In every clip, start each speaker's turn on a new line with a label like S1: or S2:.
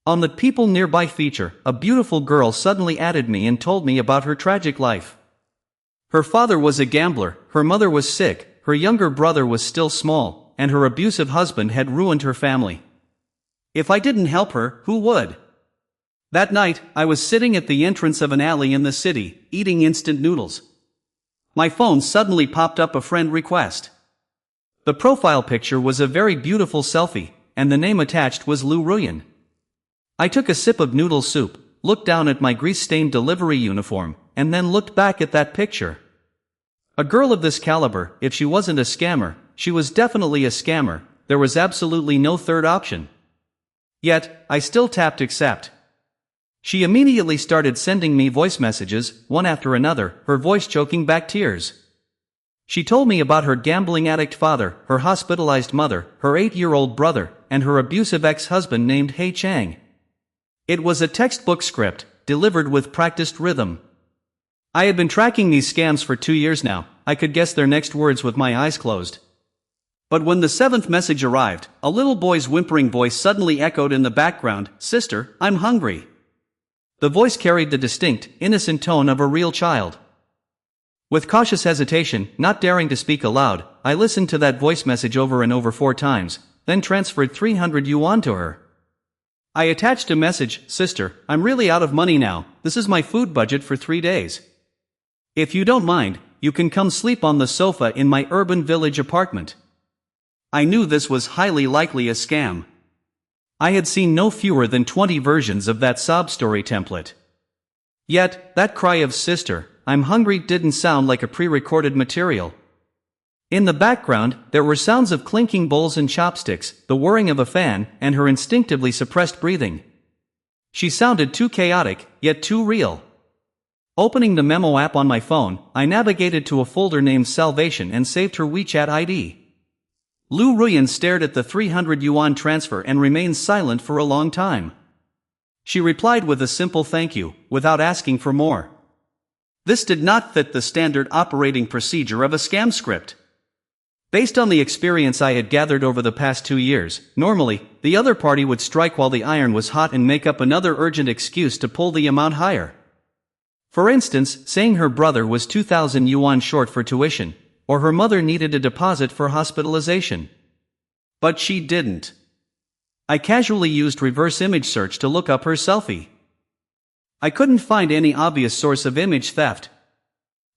S1: On the People Nearby feature, a beautiful girl suddenly added me and told me about her tragic life. Her father was a gambler, her mother was sick, her younger brother was still small, and her abusive husband had ruined her family. If I didn't help her, who would? That night, I was sitting at the entrance of an alley in the city, eating instant noodles. My phone suddenly popped up a friend request. The profile picture was a very beautiful selfie, and the name attached was Lu Ruyan. I took a sip of noodle soup, looked down at my grease-stained delivery uniform, and then looked back at that picture. A girl of this caliber, if she wasn't a scammer, she was definitely a scammer. There was absolutely no third option. Yet, I still tapped accept. She immediately started sending me voice messages, one after another, her voice choking back tears. She told me about her gambling addict father, her hospitalized mother, her 8-year-old brother, and her abusive ex-husband named He Chang. It was a textbook script, delivered with practiced rhythm. I had been tracking these scams for 2 years now. I could guess their next words with my eyes closed. But when the 7th message arrived, a little boy's whimpering voice suddenly echoed in the background, "Sister, I'm hungry." The voice carried the distinct, innocent tone of a real child. With cautious hesitation, not daring to speak aloud, I listened to that voice message over and over 4 times, then transferred 300 yuan to her. I attached a message, "Sister, I'm really out of money now, this is my food budget for 3 days. If you don't mind, you can come sleep on the sofa in my urban village apartment." I knew this was highly likely a scam. I had seen no fewer than 20 versions of that sob story template. Yet, that cry of "Sister, I'm hungry" didn't sound like a pre-recorded material. In the background, there were sounds of clinking bowls and chopsticks, the whirring of a fan, and her instinctively suppressed breathing. She sounded too chaotic, yet too real. Opening the memo app on my phone, I navigated to a folder named Salvation and saved her WeChat ID. Lu Ruyan stared at the 300 yuan transfer and remained silent for a long time. She replied with a simple thank you, without asking for more. This did not fit the standard operating procedure of a scam script. Based on the experience I had gathered over the past 2 years, normally, the other party would strike while the iron was hot and make up another urgent excuse to pull the amount higher. For instance, saying her brother was 2,000 yuan short for tuition, or her mother needed a deposit for hospitalization. But she didn't. I casually used reverse image search to look up her selfie. I couldn't find any obvious source of image theft.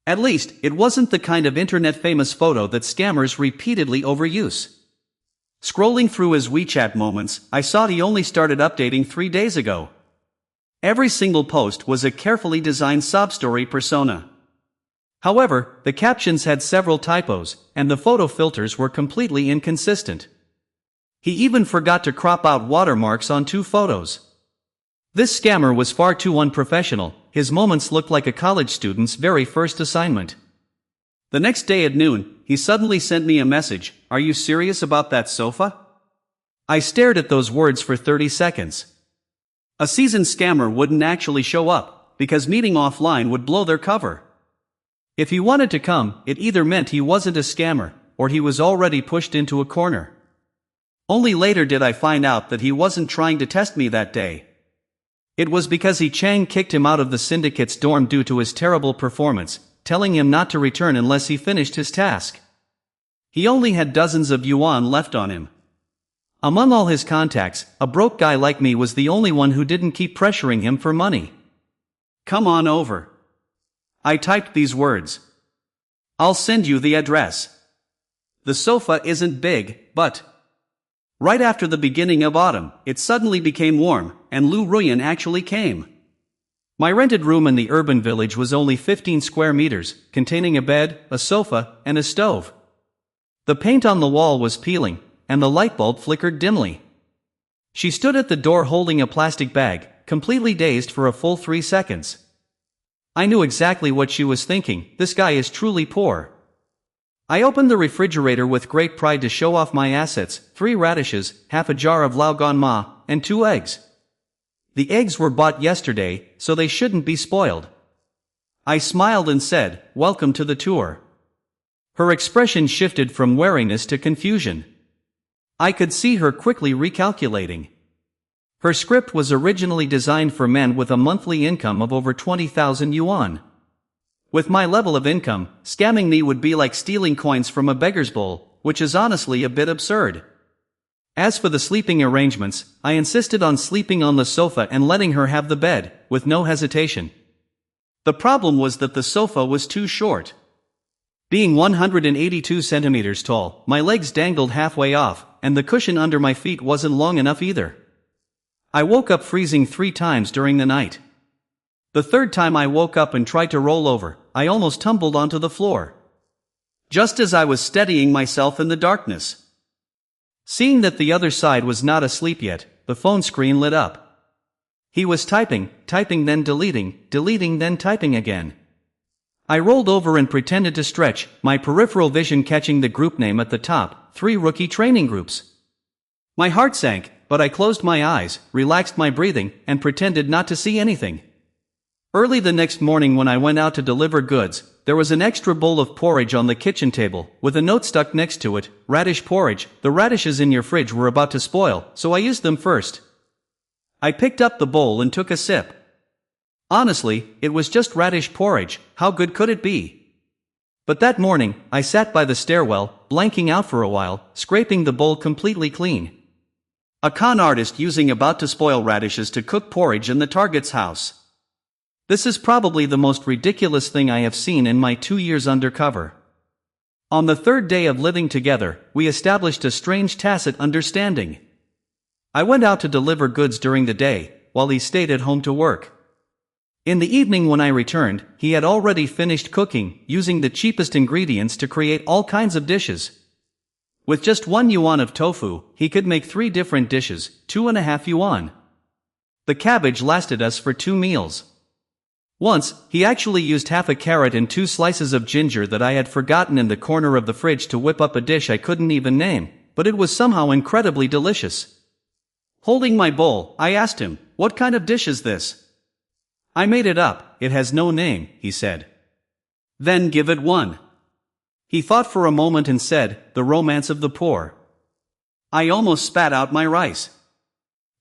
S1: At least, it wasn't the kind of internet-famous photo that scammers repeatedly overuse. Scrolling through his WeChat moments, I saw he only started updating 3 days ago. Every single post was a carefully designed sob story persona. However, the captions had several typos, and the photo filters were completely inconsistent. He even forgot to crop out watermarks on 2 photos. This scammer was far too unprofessional. His moments looked like a college student's very first assignment. The next day at noon, he suddenly sent me a message, "Are you serious about that sofa?" I stared at those words for 30 seconds. A seasoned scammer wouldn't actually show up, because meeting offline would blow their cover. If he wanted to come, it either meant he wasn't a scammer, or he was already pushed into a corner. Only later did I find out that he wasn't trying to test me that day. It was because He Chang kicked him out of the syndicate's dorm due to his terrible performance, telling him not to return unless he finished his task. He only had dozens of yuan left on him. Among all his contacts, a broke guy like me was the only one who didn't keep pressuring him for money. "Come on over." I typed these words. "I'll send you the address. The sofa isn't big, but..." Right after the beginning of autumn, it suddenly became warm, and Lu Ruyan actually came. My rented room in the urban village was only 15 square meters, containing a bed, a sofa, and a stove. The paint on the wall was peeling, and the light bulb flickered dimly. She stood at the door holding a plastic bag, completely dazed for a full 3 seconds. I knew exactly what she was thinking. This guy is truly poor. I opened the refrigerator with great pride to show off my assets: 3 radishes, half a jar of lao gan ma, and 2 eggs. The eggs were bought yesterday, so they shouldn't be spoiled. I smiled and said, "Welcome to the tour." Her expression shifted from wariness to confusion. I could see her quickly recalculating. Her script was originally designed for men with a monthly income of over 20,000 yuan. With my level of income, scamming me would be like stealing coins from a beggar's bowl, which is honestly a bit absurd. As for the sleeping arrangements, I insisted on sleeping on the sofa and letting her have the bed, with no hesitation. The problem was that the sofa was too short. Being 182 centimeters tall, my legs dangled halfway off, and the cushion under my feet wasn't long enough either. I woke up freezing 3 times during the night. The third time I woke up and tried to roll over, I almost tumbled onto the floor. Just as I was steadying myself in the darkness. Seeing that the other side was not asleep yet, the phone screen lit up. He was typing then deleting then typing again. I rolled over and pretended to stretch, my peripheral vision catching the group name at the top, 3 rookie training groups. My heart sank, but I closed my eyes, relaxed my breathing, and pretended not to see anything. Early the next morning when I went out to deliver goods, there was an extra bowl of porridge on the kitchen table, with a note stuck next to it, radish porridge, the radishes in your fridge were about to spoil, so I used them first. I picked up the bowl and took a sip. Honestly, it was just radish porridge, how good could it be? But that morning, I sat by the stairwell, blanking out for a while, scraping the bowl completely clean. A con artist using about to spoil radishes to cook porridge in the target's house. This is probably the most ridiculous thing I have seen in my 2 years undercover. On the 3rd day of living together, we established a strange tacit understanding. I went out to deliver goods during the day, while he stayed at home to work. In the evening when I returned, he had already finished cooking, using the cheapest ingredients to create all kinds of dishes. With just 1 yuan of tofu, he could make 3 different dishes, 2.5 yuan. The cabbage lasted us for 2 meals. Once, he actually used half a carrot and 2 slices of ginger that I had forgotten in the corner of the fridge to whip up a dish I couldn't even name, but it was somehow incredibly delicious. Holding my bowl, I asked him, "What kind of dish is this?" "I made it up, it has no name," he said. "Then give it one." He thought for a moment and said, "The Romance of the Poor." I almost spat out my rice.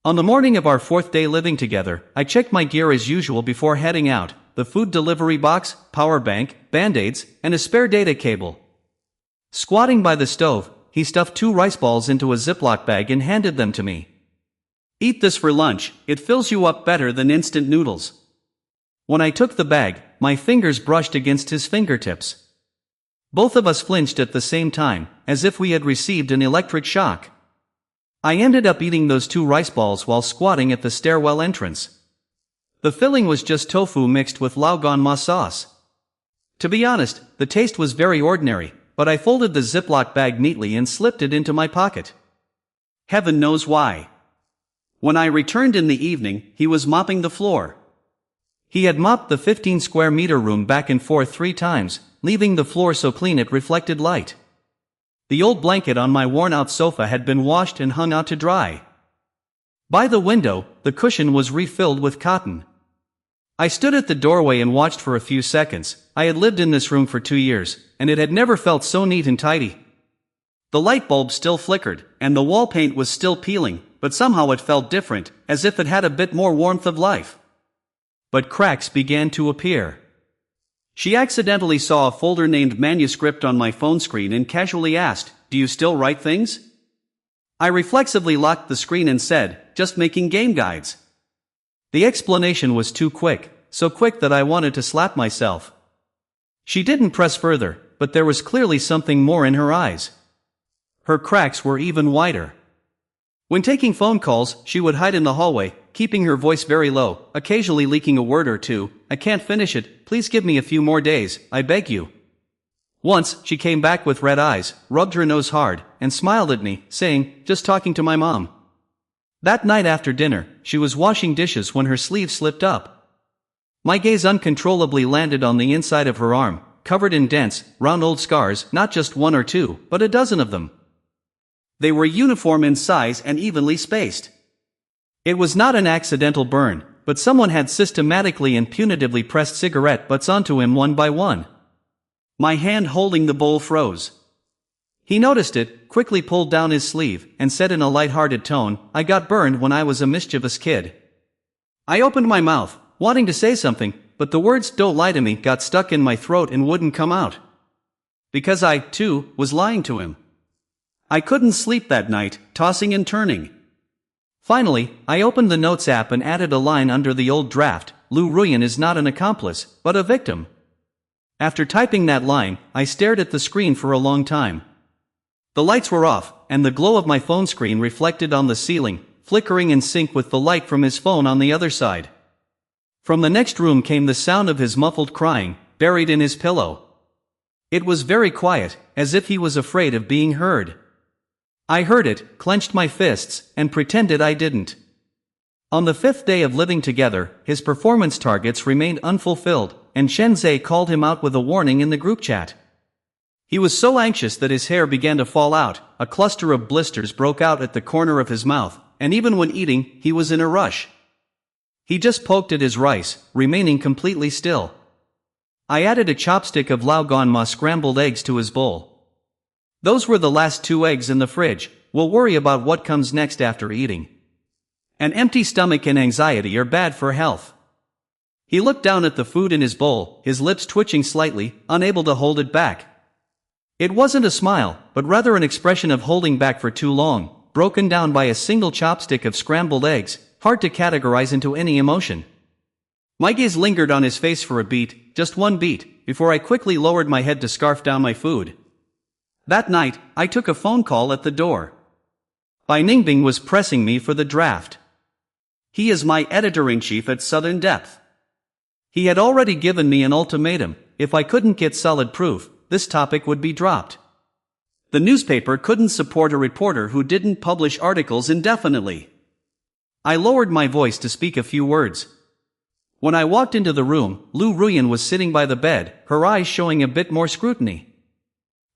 S1: On the morning of our 4th day living together, I checked my gear as usual before heading out, the food delivery box, power bank, band-aids, and a spare data cable. Squatting by the stove, he stuffed 2 rice balls into a Ziploc bag and handed them to me. "Eat this for lunch, it fills you up better than instant noodles." When I took the bag, my fingers brushed against his fingertips. Both of us flinched at the same time, as if we had received an electric shock. I ended up eating those 2 rice balls while squatting at the stairwell entrance. The filling was just tofu mixed with Laogan ma sauce. To be honest, the taste was very ordinary, but I folded the Ziploc bag neatly and slipped it into my pocket. Heaven knows why. When I returned in the evening, he was mopping the floor. He had mopped the 15 square meter room back and forth 3 times, leaving the floor so clean it reflected light. The old blanket on my worn-out sofa had been washed and hung out to dry. By the window, the cushion was refilled with cotton. I stood at the doorway and watched for a few seconds. I had lived in this room for 2 years, and it had never felt so neat and tidy. The light bulb still flickered, and the wall paint was still peeling, but somehow it felt different, as if it had a bit more warmth of life. But cracks began to appear. She accidentally saw a folder named Manuscript on my phone screen and casually asked, "Do you still write things?" I reflexively locked the screen and said, "Just making game guides." The explanation was too quick, so quick that I wanted to slap myself. She didn't press further, but there was clearly something more in her eyes. Her cracks were even wider. When taking phone calls, she would hide in the hallway, keeping her voice very low, occasionally leaking a word or two. "I can't finish it, please give me a few more days, I beg you." Once, she came back with red eyes, rubbed her nose hard, and smiled at me, saying, "Just talking to my mom." That night after dinner, she was washing dishes when her sleeve slipped up. My gaze uncontrollably landed on the inside of her arm, covered in dense, round old scars, not just 1 or 2, but a dozen of them. They were uniform in size and evenly spaced. It was not an accidental burn, but someone had systematically and punitively pressed cigarette butts onto him one by one. My hand holding the bowl froze. He noticed it, quickly pulled down his sleeve, and said in a light-hearted tone, "I got burned when I was a mischievous kid." I opened my mouth, wanting to say something, but the words "don't lie to me" got stuck in my throat and wouldn't come out. Because I, too, was lying to him. I couldn't sleep that night, tossing and turning. Finally, I opened the Notes app and added a line under the old draft: "Lou Ruyan is not an accomplice, but a victim." After typing that line, I stared at the screen for a long time. The lights were off, and the glow of my phone screen reflected on the ceiling, flickering in sync with the light from his phone on the other side. From the next room came the sound of his muffled crying, buried in his pillow. It was very quiet, as if he was afraid of being heard. I heard it, clenched my fists, and pretended I didn't. On the 5th day of living together, his performance targets remained unfulfilled, and Chen Zhe called him out with a warning in the group chat. He was so anxious that his hair began to fall out, a cluster of blisters broke out at the corner of his mouth, and even when eating, he was in a rush. He just poked at his rice, remaining completely still. I added a chopstick of Lao Gan Ma scrambled eggs to his bowl. "Those were the last 2 eggs in the fridge, we'll worry about what comes next after eating. An empty stomach and anxiety are bad for health." He looked down at the food in his bowl, his lips twitching slightly, unable to hold it back. It wasn't a smile, but rather an expression of holding back for too long, broken down by a single chopstick of scrambled eggs, hard to categorize into any emotion. My gaze lingered on his face for a beat, just one beat, before I quickly lowered my head to scarf down my food. That night, I took a phone call at the door. Bai Ningbing was pressing me for the draft. He is my editor-in-chief at Southern Depth. He had already given me an ultimatum: if I couldn't get solid proof, this topic would be dropped. The newspaper couldn't support a reporter who didn't publish articles indefinitely. I lowered my voice to speak a few words. When I walked into the room, Lou Ruyan was sitting by the bed, her eyes showing a bit more scrutiny.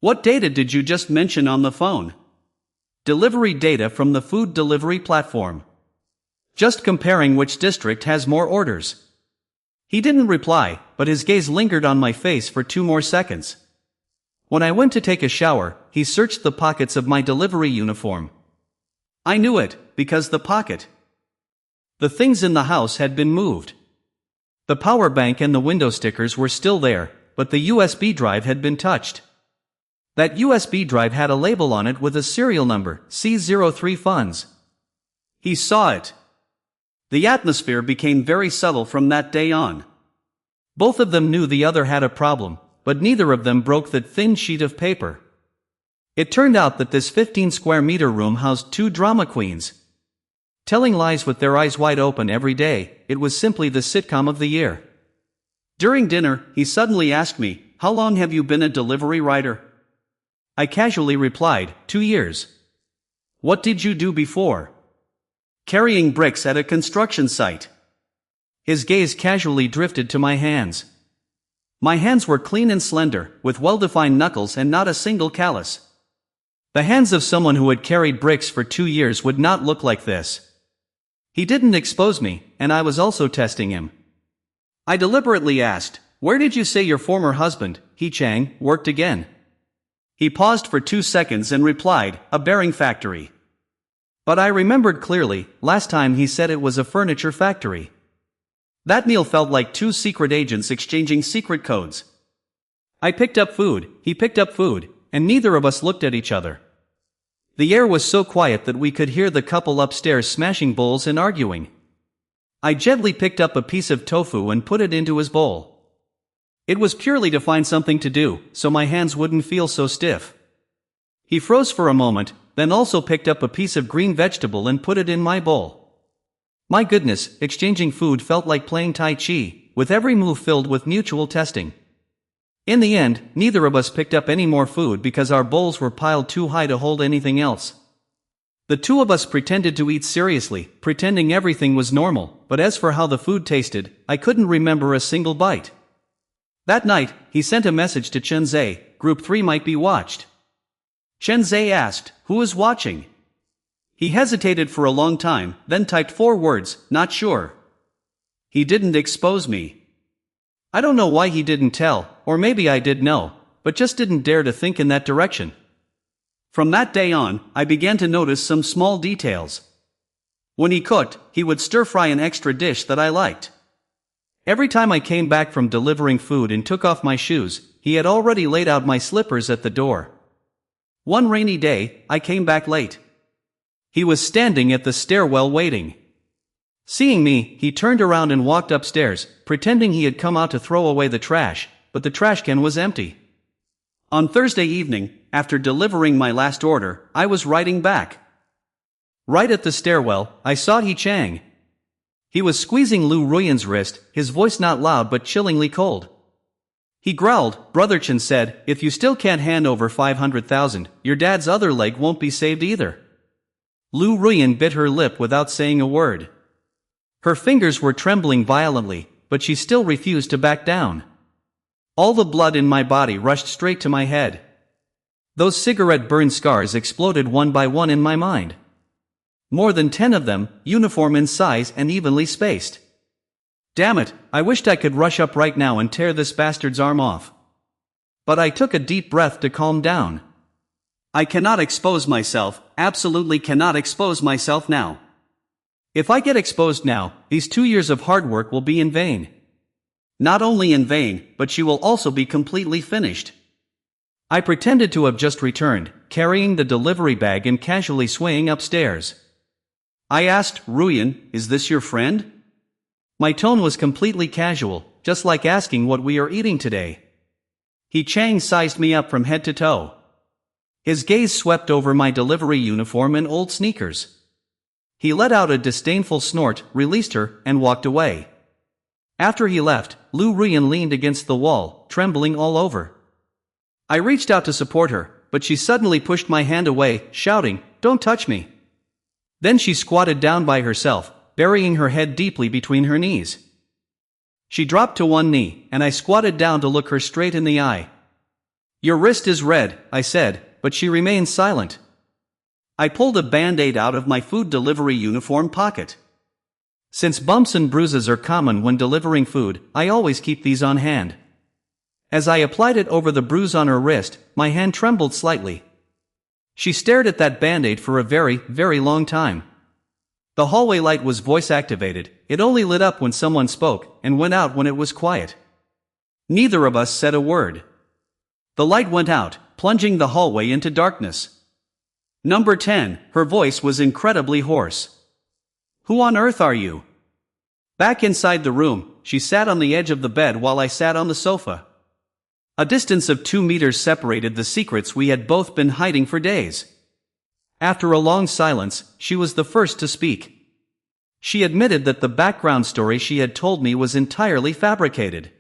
S1: "What data did you just mention on the phone?" "Delivery data from the food delivery platform. Just comparing which district has more orders." He didn't reply, but his gaze lingered on my face for 2 more seconds. When I went to take a shower, he searched the pockets of my delivery uniform. I knew it, because the things in the house had been moved. The power bank and the window stickers were still there, but the USB drive had been touched. That USB drive had a label on it with a serial number, C03 funds. He saw it. The atmosphere became very subtle from that day on. Both of them knew the other had a problem, but neither of them broke that thin sheet of paper. It turned out that this 15-square-meter room housed 2 drama queens. Telling lies with their eyes wide open every day, it was simply the sitcom of the year. During dinner, he suddenly asked me, "How long have you been a delivery rider?" I casually replied, 2 years. "What did you do before?" "Carrying bricks at a construction site." His gaze casually drifted to my hands. My hands were clean and slender, with well-defined knuckles and not a single callus. The hands of someone who had carried bricks for 2 years would not look like this. He didn't expose me, and I was also testing him. I deliberately asked, "Where did you say your former husband, He Chang, worked again?" He paused for 2 seconds and replied, "A bearing factory." But I remembered clearly, last time he said it was a furniture factory. That meal felt like 2 secret agents exchanging secret codes. I picked up food, he picked up food, and neither of us looked at each other. The air was so quiet that we could hear the couple upstairs smashing bowls and arguing. I gently picked up a piece of tofu and put it into his bowl. It was purely to find something to do, so my hands wouldn't feel so stiff. He froze for a moment, then also picked up a piece of green vegetable and put it in my bowl. My goodness, exchanging food felt like playing Tai Chi, with every move filled with mutual testing. In the end, neither of us picked up any more food because our bowls were piled too high to hold anything else. The 2 of us pretended to eat seriously, pretending everything was normal, but as for how the food tasted, I couldn't remember a single bite. That night, he sent a message to Chen Zhe, "Group 3 might be watched." Chen Zhe asked, "Who is watching?" He hesitated for a long time, then typed 4 words, "Not sure." He didn't expose me. I don't know why he didn't tell, or maybe I did know, but just didn't dare to think in that direction. From that day on, I began to notice some small details. When he cooked, he would stir-fry an extra dish that I liked. Every time I came back from delivering food and took off my shoes, he had already laid out my slippers at the door. One rainy day, I came back late. He was standing at the stairwell waiting. Seeing me, he turned around and walked upstairs, pretending he had come out to throw away the trash, but the trash can was empty. On Thursday evening, after delivering my last order, I was riding back. Right at the stairwell, I saw He Chang. He was squeezing Lu Ruyan's wrist, his voice not loud but chillingly cold. He growled, "Brother Chen said, if you still can't hand over 500,000, your dad's other leg won't be saved either." Lu Ruyan bit her lip without saying a word. Her fingers were trembling violently, but she still refused to back down. All the blood in my body rushed straight to my head. Those cigarette burn scars exploded one by one in my mind. More than 10 of them, uniform in size and evenly spaced. Damn it, I wished I could rush up right now and tear this bastard's arm off. But I took a deep breath to calm down. I cannot expose myself, absolutely cannot expose myself now. If I get exposed now, these 2 years of hard work will be in vain. Not only in vain, but she will also be completely finished. I pretended to have just returned, carrying the delivery bag and casually swaying upstairs. I asked, "Ruyan, is this your friend?" My tone was completely casual, just like asking what we are eating today. He Chang sized me up from head to toe. His gaze swept over my delivery uniform and old sneakers. He let out a disdainful snort, released her, and walked away. After he left, Lu Ruyan leaned against the wall, trembling all over. I reached out to support her, but she suddenly pushed my hand away, shouting, "Don't touch me." Then she squatted down by herself, burying her head deeply between her knees. She dropped to one knee, and I squatted down to look her straight in the eye. "Your wrist is red," I said, but she remained silent. I pulled a Band-Aid out of my food delivery uniform pocket. Since bumps and bruises are common when delivering food, I always keep these on hand. As I applied it over the bruise on her wrist, my hand trembled slightly. She stared at that Band-Aid for a very, very long time. The hallway light was voice-activated, it only lit up when someone spoke, and went out when it was quiet. Neither of us said a word. The light went out, plunging the hallway into darkness. Number 10, her voice was incredibly hoarse. "Who on earth are you?" Back inside the room, she sat on the edge of the bed while I sat on the sofa. A distance of 2 meters separated the secrets we had both been hiding for days. After a long silence, she was the first to speak. She admitted that the background story she had told me was entirely fabricated.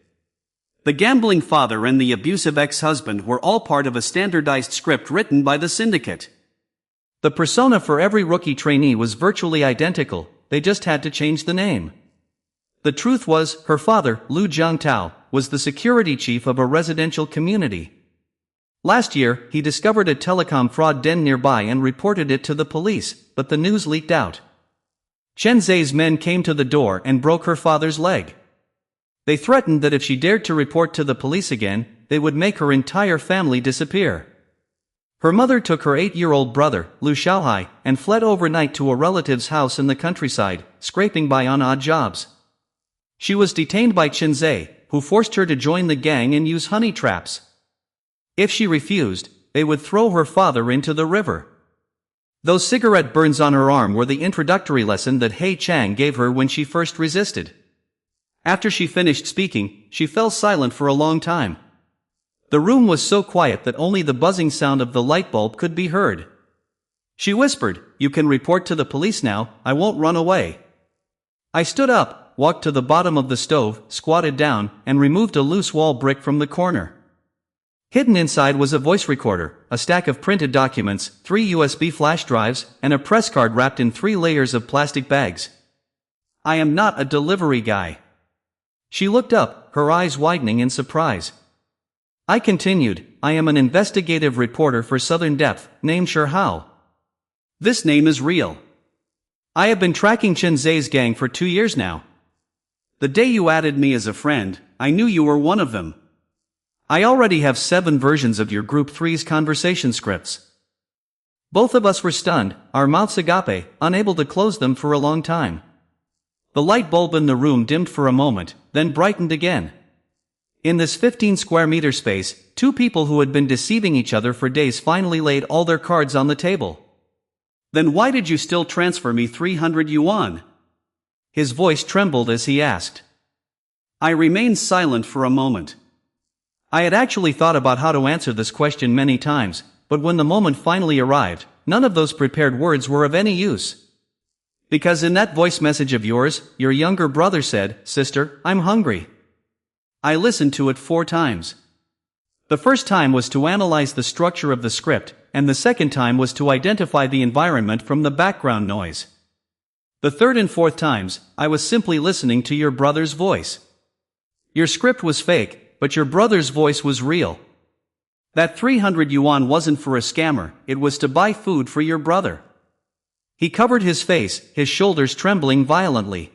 S1: The gambling father and the abusive ex-husband were all part of a standardized script written by the syndicate. The persona for every rookie trainee was virtually identical, they just had to change the name. The truth was, her father, Lu Jiangtao, was the security chief of a residential community. Last year, he discovered a telecom fraud den nearby and reported it to the police, but the news leaked out. Chen Zhe's men came to the door and broke her father's leg. They threatened that if she dared to report to the police again, they would make her entire family disappear. Her mother took her 8-year-old brother, Lu Xiaohai, and fled overnight to a relative's house in the countryside, scraping by on odd jobs. She was detained by Chen Zhe, who forced her to join the gang and use honey traps. If she refused, they would throw her father into the river. Those cigarette burns on her arm were the introductory lesson that He Chang gave her when she first resisted. After she finished speaking, she fell silent for a long time. The room was so quiet that only the buzzing sound of the light bulb could be heard. She whispered, "You can report to the police now, I won't run away." I stood up, walked to the bottom of the stove, squatted down, and removed a loose wall brick from the corner. Hidden inside was a voice recorder, a stack of printed documents, 3 USB flash drives, and a press card wrapped in 3 layers of plastic bags. "I am not a delivery guy." She looked up, her eyes widening in surprise. I continued, "I am an investigative reporter for Southern Depth, named Sherhao. This name is real. I have been tracking Chen Zhe's gang for 2 years now. The day you added me as a friend, I knew you were one of them. I already have 7 versions of your Group 3's conversation scripts. Both of us were stunned, our mouths agape, unable to close them for a long time. The light bulb in the room dimmed for a moment, then brightened again. In this 15 square meter space, two people who had been deceiving each other for days finally laid all their cards on the table.
S2: Then why did you still transfer me 300 yuan?
S1: His voice trembled as he asked.
S2: I remained silent for a moment.
S1: I had actually thought about how to answer this question many times, but when the moment finally arrived, none of those prepared words were of any use. Because in that voice message of yours, your younger brother said, "Sister, I'm hungry."
S2: I listened to it 4 times.
S1: The first time was to analyze the structure of the script, and the second time was to identify the environment from the background noise. The third and fourth times, I was simply listening to your brother's voice. Your script was fake, but your brother's voice was real.
S2: That 300 yuan wasn't for a scammer, it was to buy food for your brother.
S1: He covered his face, his shoulders trembling violently.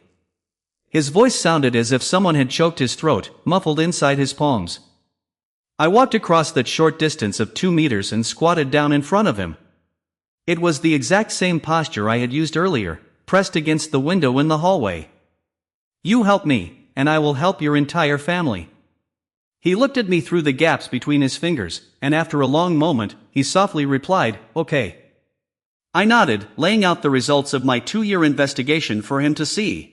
S1: His voice sounded as if someone had choked his throat, muffled inside his palms. I walked across that short distance of 2 meters and squatted down in front of him. It was the exact same posture I had used earlier, pressed against the window in the hallway. You help me, and I will help your entire family. He looked at me through the gaps between his fingers, and after a long moment, he softly replied, "Okay."
S2: I nodded, laying out the results of my 2-year investigation for him to see.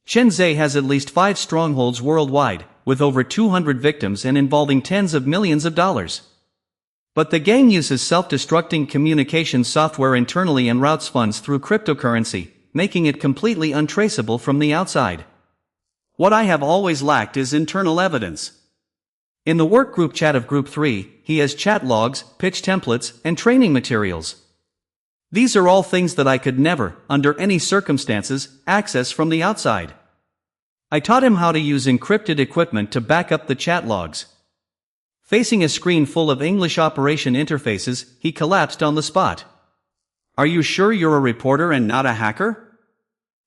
S1: Shenzhen has at least 5 strongholds worldwide, with over 200 victims and involving tens of millions of dollars. But the gang uses self-destructing communication software internally and routes funds through cryptocurrency, making it completely untraceable from the outside.
S2: What I have always lacked is internal evidence.
S1: In the workgroup chat of Group 3, he has chat logs, pitch templates, and training materials. These are all things that I could never, under any circumstances, access from the outside. I taught him how to use encrypted equipment to back up the chat logs. Facing a screen full of English operation interfaces, he collapsed on the spot.
S2: Are you sure you're a reporter and not a hacker?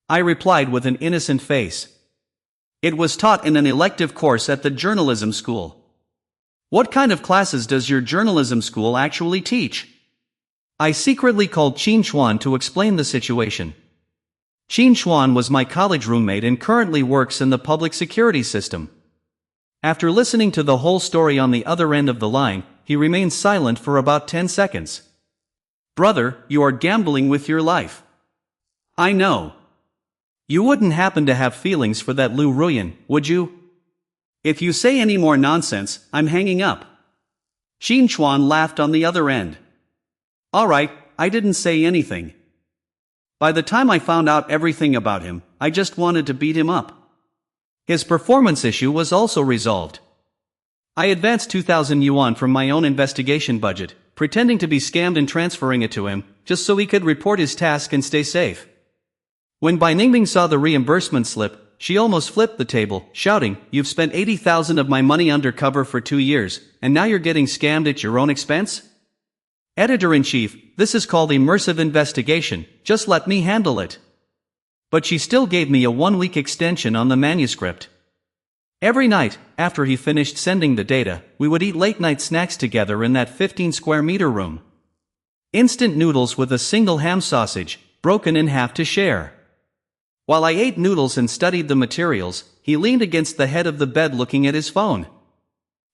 S1: I replied with an innocent face.
S2: It was taught in an elective course at the journalism school. What kind of classes does your journalism school actually teach?
S1: I secretly called Qin Xuan to explain the situation. Qin Xuan was my college roommate and currently works in the public security system. After listening to the whole story on the other end of the line, he remained silent for about 10 seconds.
S2: Brother, you are gambling with your life. I know.
S1: You wouldn't happen to have feelings for that Lu Ruyan, would you?
S2: If you say any more nonsense, I'm hanging up. Qin Xuan laughed on the other end. All right, I didn't say anything. By the time I found out everything about him, I just wanted to beat him up.
S1: His performance issue was also resolved. I advanced 2,000 yuan from my own investigation budget, pretending to be scammed and transferring it to him, just so he could report his task and stay safe. When Bai Ningbing saw the reimbursement slip, she almost flipped the table, shouting, "You've spent 80,000 of my money undercover for 2 years, and now you're getting scammed at your own expense?" Editor-in-Chief, this is called immersive investigation, just let me handle it. But she still gave me a 1-week extension on the manuscript. Every night, after he finished sending the data, we would eat late-night snacks together in that 15 square meter room. Instant noodles with a single ham sausage, broken in half to share. While I ate noodles and studied the materials, he leaned against the head of the bed looking at his phone.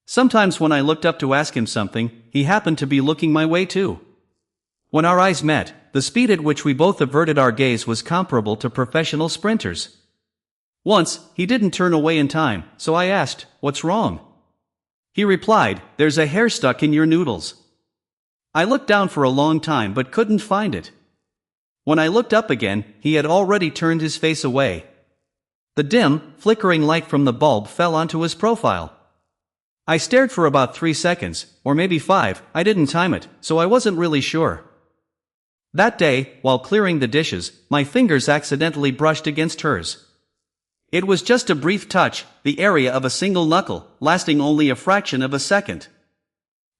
S1: Sometimes when I looked up to ask him something, he happened to be looking my way too. When our eyes met, the speed at which we both averted our gaze was comparable to professional sprinters. Once, he didn't turn away in time, so I asked, "What's wrong?" He replied, "There's a hair stuck in your noodles." I looked down for a long time but couldn't find it. When I looked up again, he had already turned his face away. The dim, flickering light from the bulb fell onto his profile. I stared for about 3 seconds, or maybe 5, I didn't time it, so I wasn't really sure. That day, while clearing the dishes, my fingers accidentally brushed against hers. It was just a brief touch, the area of a single knuckle, lasting only a fraction of a second.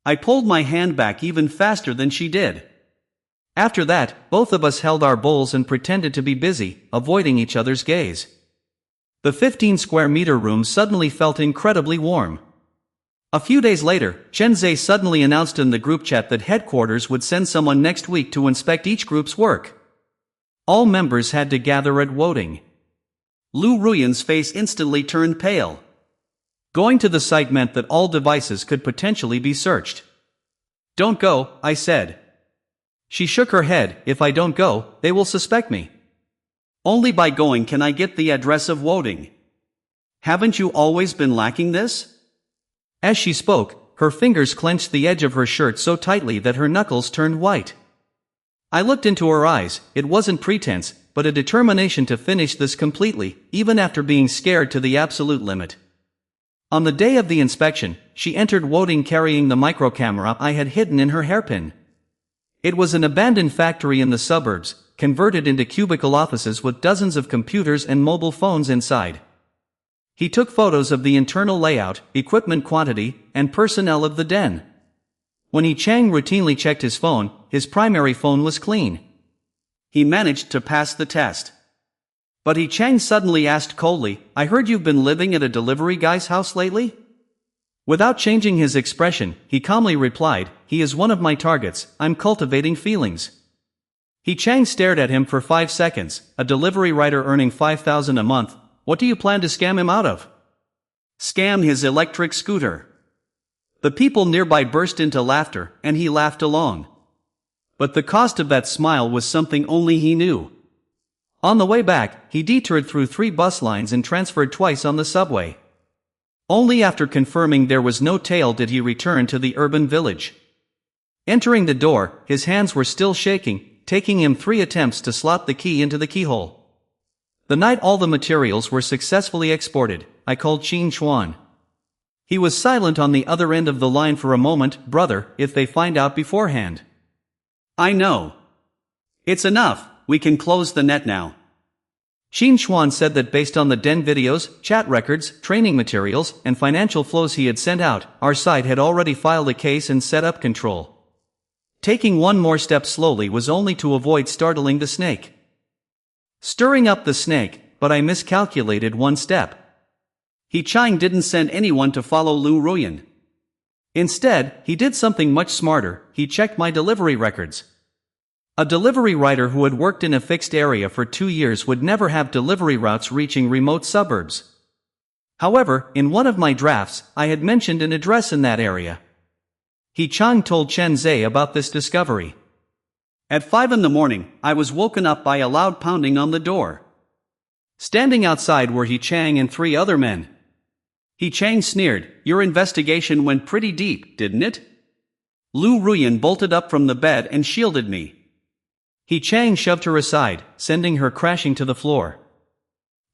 S1: I pulled my hand back even faster than she did. After that, both of us held our bowls and pretended to be busy, avoiding each other's gaze. The 15 square meter room suddenly felt incredibly warm. A few days later, Chen Zhe suddenly announced in the group chat that headquarters would send someone next week to inspect each group's work. All members had to gather at Woding.
S2: Lu Ruyan's face instantly turned pale.
S1: Going to the site meant that all devices could potentially be searched.
S2: "Don't go," I said.
S1: She shook her head. "If I don't go, they will suspect me.
S2: Only by going can I get the address of Woding. Haven't you always been lacking this?"
S1: As she spoke, her fingers clenched the edge of her shirt so tightly that her knuckles turned white. I looked into her eyes. It wasn't pretense, but a determination to finish this completely, even after being scared to the absolute limit. On the day of the inspection, she entered Woding carrying the microcamera I had hidden in her hairpin. It was an abandoned factory in the suburbs, converted into cubicle offices with dozens of computers and mobile phones inside. He took photos of the internal layout, equipment quantity, and personnel of the den. When He Chang routinely checked his phone, his primary phone was clean.
S2: He managed to pass the test. But He Chang suddenly asked coldly, "I heard you've been living at a delivery guy's house lately?"
S1: Without changing his expression, he calmly replied, "He is one of my targets, I'm cultivating feelings." He Chang stared at him for 5 seconds. "A delivery rider earning 5,000 a month, what do you plan to scam him out of?"
S2: "Scam his electric scooter." The people nearby burst into laughter, and he laughed along. But the cost of that smile was something only he knew. On the way back, he detoured through 3 bus lines and transferred twice on the subway. Only after confirming there was no tail did he return to the urban village. Entering the door, his hands were still shaking, taking him 3 attempts to slot the key into the keyhole. The night all the materials were successfully exported, I called Qin Chuan. He was silent on the other end of the line for a moment. "Brother, if they find out beforehand." "I know. It's enough, we can close the net now."
S1: Qin Chuan said that based on the den videos, chat records, training materials, and financial flows he had sent out, our side had already filed a case and set up control. Taking one more step slowly was only to avoid startling the snake. Stirring up the snake, but I miscalculated one step.
S2: He Chang didn't send anyone to follow Lu Ruyan.
S1: Instead, he did something much smarter. He checked my delivery records. A delivery rider who had worked in a fixed area for 2 years would never have delivery routes reaching remote suburbs. However, in one of my drafts, I had mentioned an address in that area. He Chang told Chen Zhe about this discovery.
S2: At 5 in the morning, I was woken up by a loud pounding on the door.
S1: Standing outside were He Chang and 3 other men.
S2: He Chang sneered, "Your investigation went pretty deep, didn't it?" Lu Ruyan bolted up from the bed and shielded me.
S1: He Chang shoved her aside, sending her crashing to the floor.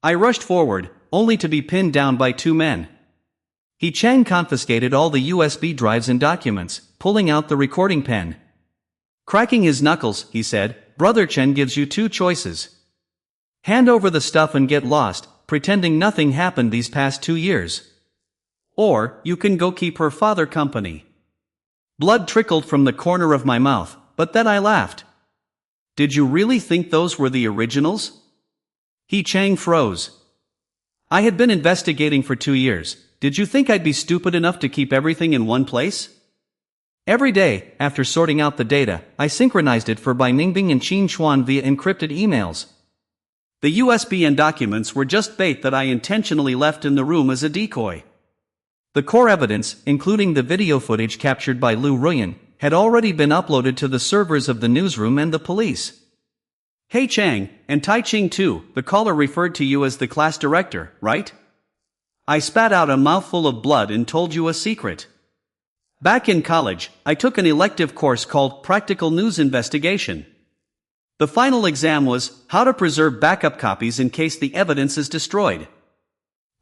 S1: I rushed forward, only to be pinned down by 2 men. He Chang confiscated all the USB drives and documents, pulling out the recording pen. Cracking his knuckles, he said, "Brother Chen gives you 2 choices. Hand over the stuff and get lost, pretending nothing happened these past 2 years. Or, you can go keep her father company." Blood trickled from the corner of my mouth, but then I laughed. "Did you really think those were the originals?" He Chang froze. "I had been investigating for 2 years. Did you think I'd be stupid enough to keep everything in one place?" Every day, after sorting out the data, I synchronized it for Bai Ningbing and Qin Chuan via encrypted emails. The USB and documents were just bait that I intentionally left in the room as a decoy. The core evidence, including the video footage captured by Lu Ruyan, had already been uploaded to the servers of the newsroom and the police. "Hey Chang, and Tai Ching too, the caller referred to you as the class director, right? I spat out a mouthful of blood and told you a secret. Back in college, I took an elective course called Practical News Investigation. The final exam was how to preserve backup copies in case the evidence is destroyed.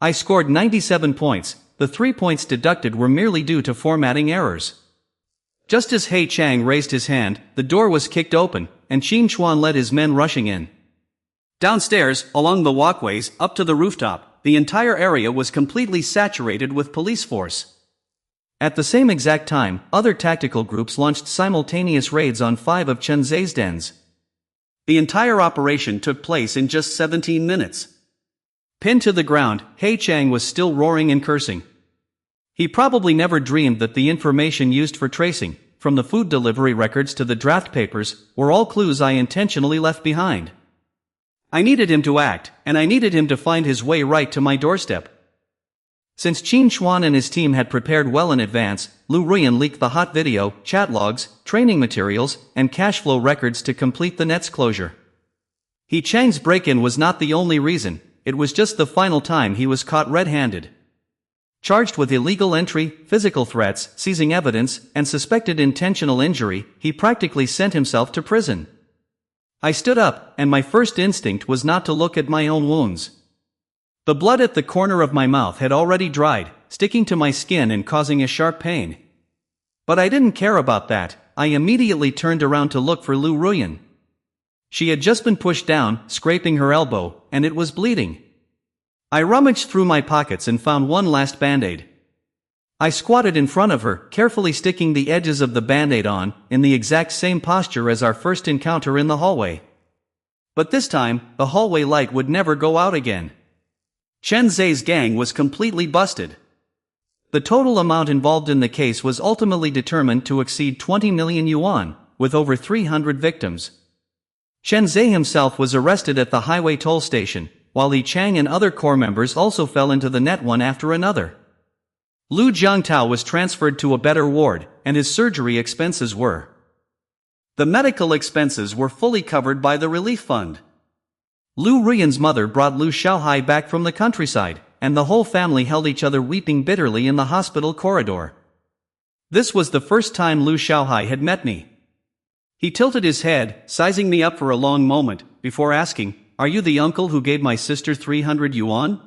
S1: I scored 97 points, the 3 points deducted were merely due to formatting errors." Just as He Chang raised his hand, the door was kicked open, and Qin Chuan led his men rushing in. Downstairs, along the walkways, up to the rooftop, the entire area was completely saturated with police force. At the same exact time, other tactical groups launched simultaneous raids on 5 of Chen Zhe's dens. The entire operation took place in just 17 minutes. Pinned to the ground, He Chang was still roaring and cursing. He probably never dreamed that the information used for tracing, from the food delivery records to the draft papers, were all clues I intentionally left behind. I needed him to act, and I needed him to find his way right to my doorstep. Since Qin Chuan and his team had prepared well in advance, Lu Ruyan leaked the hot video, chat logs, training materials, and cash flow records to complete the net's closure. He Chang's break-in was not the only reason, it was just the final time he was caught red-handed. Charged with illegal entry, physical threats, seizing evidence, and suspected intentional injury, he practically sent himself to prison. I stood up, and my first instinct was not to look at my own wounds. The blood at the corner of my mouth had already dried, sticking to my skin and causing a sharp pain. But I didn't care about that. I immediately turned around to look for Lu Ruyan. She had just been pushed down, scraping her elbow, and it was bleeding. I rummaged through my pockets and found one last band-aid. I squatted in front of her, carefully sticking the edges of the band-aid on, in the exact same posture as our first encounter in the hallway. But this time, the hallway light would never go out again. Chen Zhe's gang was completely busted. The total amount involved in the case was ultimately determined to exceed 20 million yuan, with over 300 victims. Chen Zhe himself was arrested at the highway toll station, while Li Chang and other core members also fell into the net one after another. Lu Jiangtao was transferred to a better ward, and his surgery expenses were. The medical expenses were fully covered by the relief fund. Lu Ruyan's mother brought Lu Xiaohai back from the countryside, and the whole family held each other weeping bitterly in the hospital corridor. This was the first time Lu Xiaohai had met me. He tilted his head, sizing me up for a long moment, before asking, "Are you the uncle who gave my sister 300 yuan?"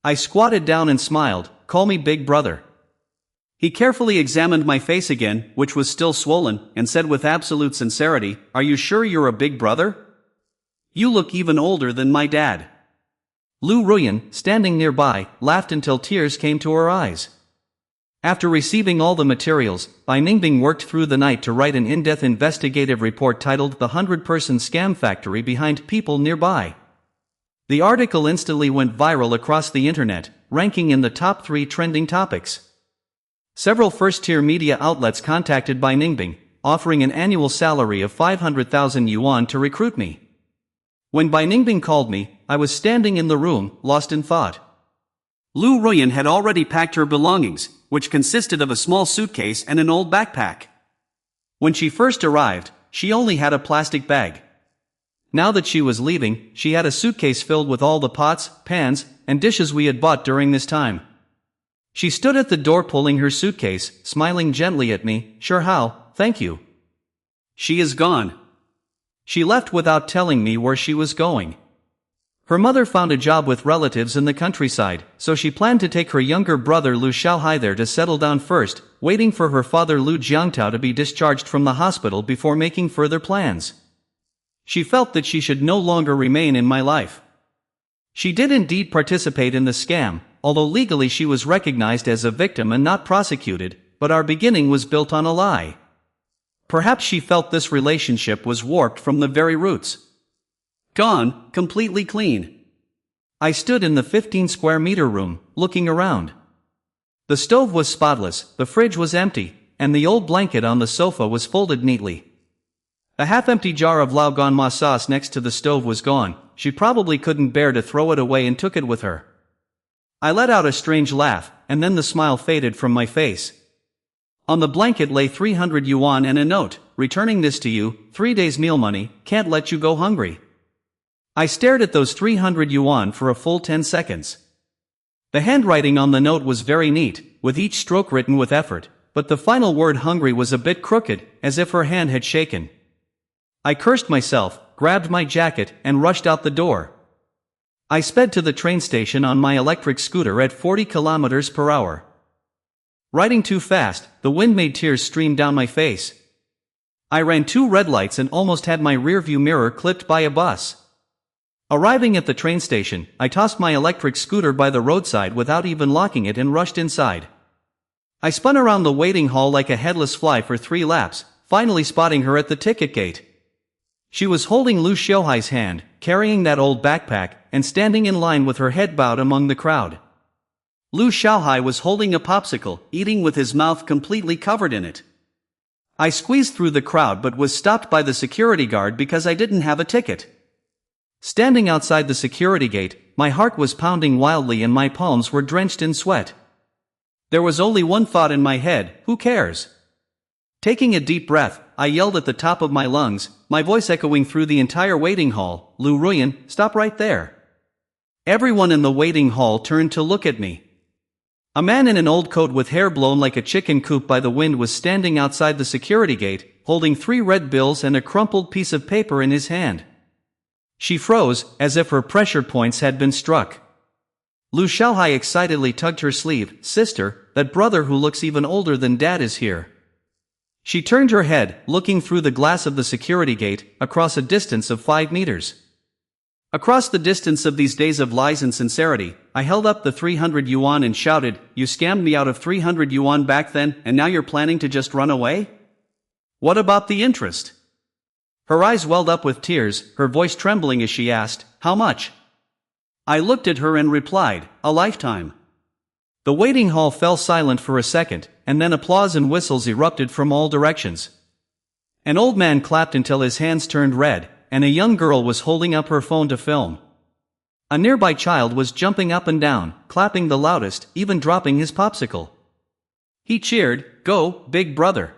S1: I squatted down and smiled, "Call me big brother." He carefully examined my face again, which was still swollen, and said with absolute sincerity, "Are you sure you're a big brother? You look even older than my dad." Lu Ruyan, standing nearby, laughed until tears came to her eyes. After receiving all the materials, Bai Ningbing worked through the night to write an in-depth investigative report titled The 100-Person Scam Factory Behind People Nearby. The article instantly went viral across the internet, ranking in the top 3 trending topics. Several first-tier media outlets contacted Bai Ningbing, offering an annual salary of 500,000 yuan to recruit me. When Bai Ningbing called me, I was standing in the room, lost in thought. Lu Ruyan had already packed her belongings, which consisted of a small suitcase and an old backpack. When she first arrived, she only had a plastic bag. Now that she was leaving, she had a suitcase filled with all the pots, pans, and dishes we had bought during this time. She stood at the door pulling her suitcase, smiling gently at me, "Sure how, thank you." She is gone. She left without telling me where she was going. Her mother found a job with relatives in the countryside, so she planned to take her younger brother Lu Xiaohai there to settle down first, waiting for her father Lu Jiangtao to be discharged from the hospital before making further plans. She felt that she should no longer remain in my life. She did indeed participate in the scam, although legally she was recognized as a victim and not prosecuted, but our beginning was built on a lie. Perhaps she felt this relationship was warped from the very roots. Gone, completely clean. I stood in the 15-square-meter room, looking around. The stove was spotless, the fridge was empty, and the old blanket on the sofa was folded neatly. A half-empty jar of Lao Gan Ma sauce next to the stove was gone. She probably couldn't bear to throw it away and took it with her. I let out a strange laugh, and then the smile faded from my face. On the blanket lay 300 yuan and a note, "Returning this to you, 3 days meal money, can't let you go hungry." I stared at those 300 yuan for a full 10 seconds. The handwriting on the note was very neat, with each stroke written with effort, but the final word hungry was a bit crooked, as if her hand had shaken. I cursed myself, grabbed my jacket, and rushed out the door. I sped to the train station on my electric scooter at 40 kilometers per hour. Riding too fast, the wind made tears stream down my face. I ran 2 red lights and almost had my rearview mirror clipped by a bus. Arriving at the train station, I tossed my electric scooter by the roadside without even locking it and rushed inside. I spun around the waiting hall like a headless fly for 3 laps, finally spotting her at the ticket gate. She was holding Lu Xiaohai's hand, carrying that old backpack, and standing in line with her head bowed among the crowd.
S2: Lu Xiaohai was holding a popsicle, eating with his mouth completely covered in it. I squeezed through the crowd but was stopped by the security guard because I didn't have a ticket. Standing outside the security gate, my heart was pounding wildly and my palms were drenched in sweat. There was only one thought in my head: who cares? Taking a deep breath, I yelled at the top of my lungs, my voice echoing through the entire waiting hall, "Lu Ruyan, stop right there." Everyone in the waiting hall turned to look at me. A man in an old coat with hair blown like a chicken coop by the wind was standing outside the security gate, holding 3 red bills and a crumpled piece of paper in his hand. She froze, as if her pressure points had been struck. Lu Xiaohai excitedly tugged her sleeve. "Sister, that brother who looks even older than Dad is here." She turned her head, looking through the glass of the security gate, across a distance of 5 meters. Across the distance of these days of lies and sincerity, I held up the 300 yuan and shouted, "You scammed me out of 300 yuan back then, and now you're planning to just run away? What about the interest?" Her eyes welled up with tears, her voice trembling as she asked, "How much?" I looked at her and replied, "A lifetime." The waiting hall fell silent for a second, and then applause and whistles erupted from all directions. An old man clapped until his hands turned red, and a young girl was holding up her phone to film. A nearby child was jumping up and down, clapping the loudest, even dropping his popsicle. He cheered, "Go, big brother."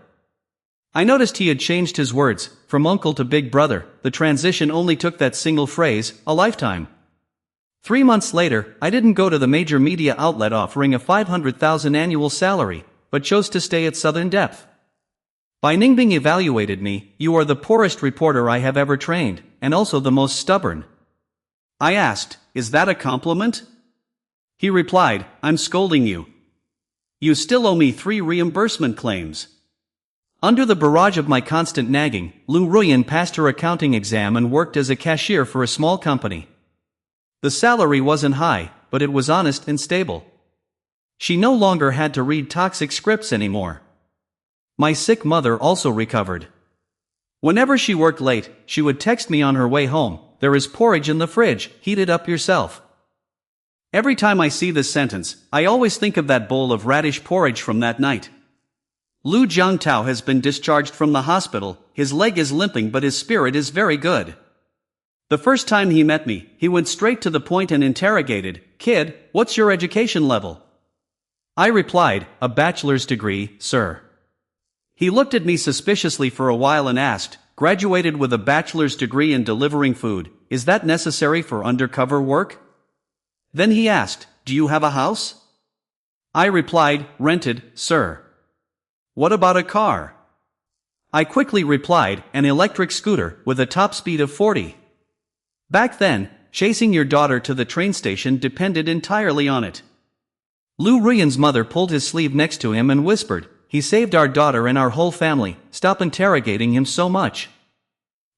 S2: I noticed he had changed his words, from uncle to big brother. The transition only took that single phrase, "a lifetime." 3 months later, I didn't go to the major media outlet offering a 500,000 annual salary, but chose to stay at Southern Depth. Bai Ningbing evaluated me, "You are the poorest reporter I have ever trained, and also the most stubborn." I asked, "Is that a compliment?" He replied, "I'm scolding you. You still owe me 3 reimbursement claims." Under the barrage of my constant nagging, Lu Ruyan passed her accounting exam and worked as a cashier for a small company. The salary wasn't high, but it was honest and stable. She no longer had to read toxic scripts anymore. My sick mother also recovered. Whenever she worked late, she would text me on her way home, "There is porridge in the fridge, heat it up yourself." Every time I see this sentence, I always think of that bowl of radish porridge from that night. Lu Jiangtao has been discharged from the hospital, his leg is limping but his spirit is very good. The first time he met me, he went straight to the point and interrogated, "Kid, what's your education level?" I replied, "A bachelor's degree, sir." He looked at me suspiciously for a while and asked, "Graduated with a bachelor's degree in delivering food, is that necessary for undercover work?" Then he asked, "Do you have a house?" I replied, "Rented, sir." "What about a car?" I quickly replied, "An electric scooter, with a top speed of 40. Back then, chasing your daughter to the train station depended entirely on it." Lu Ruyan's mother pulled his sleeve next to him and whispered, "He saved our daughter and our whole family, stop interrogating him so much."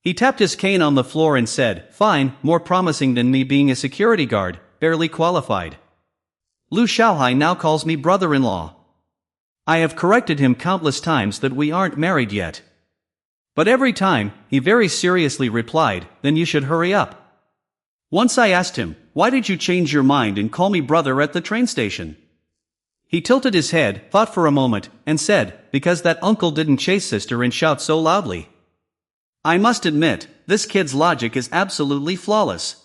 S2: He tapped his cane on the floor and said, "Fine, more promising than me being a security guard, barely qualified." Lu Xiaohai now calls me brother-in-law. I have corrected him countless times that we aren't married yet. But every time, he very seriously replied, "Then you should hurry up." Once I asked him, "Why did you change your mind and call me brother at the train station?" He tilted his head, thought for a moment, and said, "Because that uncle didn't chase sister and shout so loudly." I must admit, this kid's logic is absolutely flawless.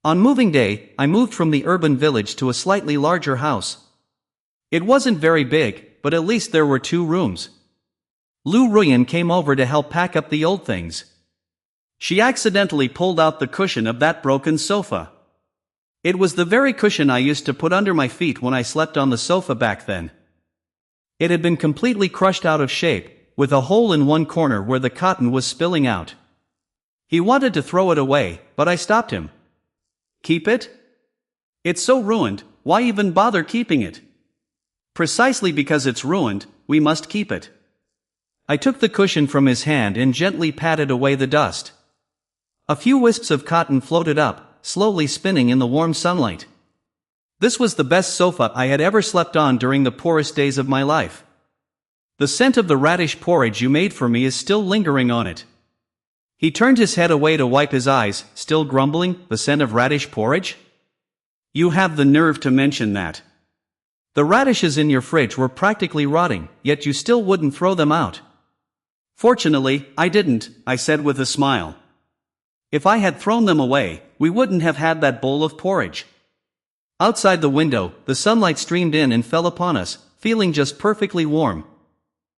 S2: On moving day, I moved from the urban village to a slightly larger house. It wasn't very big, but at least there were 2 rooms. Lu Ruyan came over to help pack up the old things. She accidentally pulled out the cushion of that broken sofa. It was the very cushion I used to put under my feet when I slept on the sofa back then. It had been completely crushed out of shape, with a hole in one corner where the cotton was spilling out. He wanted to throw it away, but I stopped him. "Keep it? It's so ruined, why even bother keeping it?" "Precisely because it's ruined, we must keep it." I took the cushion from his hand and gently patted away the dust. A few wisps of cotton floated up, slowly spinning in the warm sunlight. This was the best sofa I had ever slept on during the poorest days of my life. The scent of the radish porridge you made for me is still lingering on it. He turned his head away to wipe his eyes, still grumbling, "The scent of radish porridge? You have the nerve to mention that."
S1: The radishes in your fridge were practically rotting, yet you still wouldn't throw them out.
S2: Fortunately, I didn't, I said with a smile. If I had thrown them away, we wouldn't have had that bowl of porridge.
S1: Outside the window, the sunlight streamed in and fell upon us, feeling just perfectly warm,